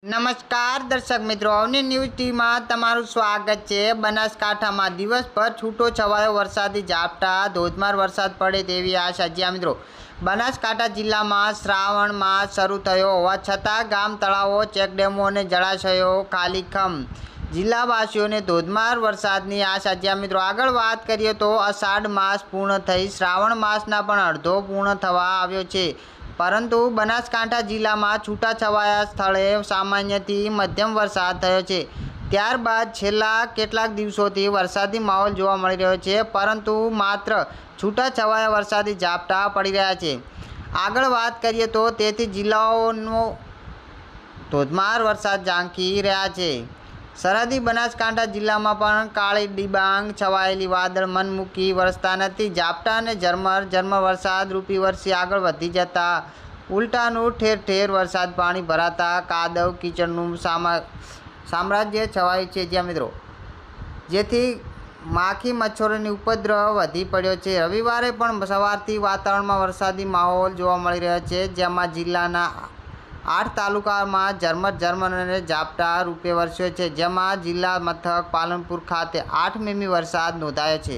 નમસ્કાર દર્શક મિત્રો, અવની ન્યૂઝ ટીવીમાં તમારું સ્વાગત છે। બનાસકાંઠામાં દિવસભર છૂટો છવાયો વરસાદી ઝાપટા, ધોધમાર વરસાદ પડે તેવી આશા। જ્યાં મિત્રો બનાસકાંઠા જિલ્લામાં શ્રાવણ માસ શરૂ થયો હોવા છતાં ગામ તળાવો, ચેકડેમો અને જળાશયો ખાલીખમ। જિલ્લાવાસીઓને ધોધમાર વરસાદની આશા। જ્યાં મિત્રો આગળ વાત કરીએ તો અષાઢ માસ પૂર્ણ થઈ શ્રાવણ માસના પણ અડધો પૂર્ણ થવા આવ્યો છે, પરંતુ બનાસકાંઠા જિલ્લામાં છૂટાછવાયા સ્થળે સામાન્યથી મધ્યમ વરસાદ થયો છે। ત્યારબાદ છેલ્લા કેટલાક દિવસોથી વરસાદી માહોલ જોવા મળી રહ્યો છે, પરંતુ માત્ર છૂટાછવાયા વરસાદી ઝાપટા પડી રહ્યા છે। આગળ વાત કરીએ તો તેથી જિલ્લાઓનો ધોધમાર વરસાદ ઝાંખી રહ્યા છે। સરહદી બનાસકાંઠા જિલ્લામાં પણ કાળી ડિબાંગ છવાયેલી વાદળ મન મૂકી વરસતા નથી। ઝાપટા અને ઝરમર વરસાદ રૂપી વરસી આગળ વધી જતા ઉલટાનું ઠેર ઠેર વરસાદ પાણી ભરાતા કાદવ કીચડનું સામ્રાજ્ય છવાયું છે। જ્યાં મિત્રો જેથી માખી મચ્છરોની ઉપદ્રવ વધી પડ્યો છે। રવિવારે પણ સવારથી વાતાવરણમાં વરસાદી માહોલ જોવા મળી રહ્યો છે, જેમાં જિલ્લાના 8 તાલુકામાં ઝરમર અને ઝાપટા રૂપે વરસ્યો છે, જેમાં જિલ્લા મથક પાલનપુર ખાતે 8 મીમી વરસાદ નોંધાયો છે।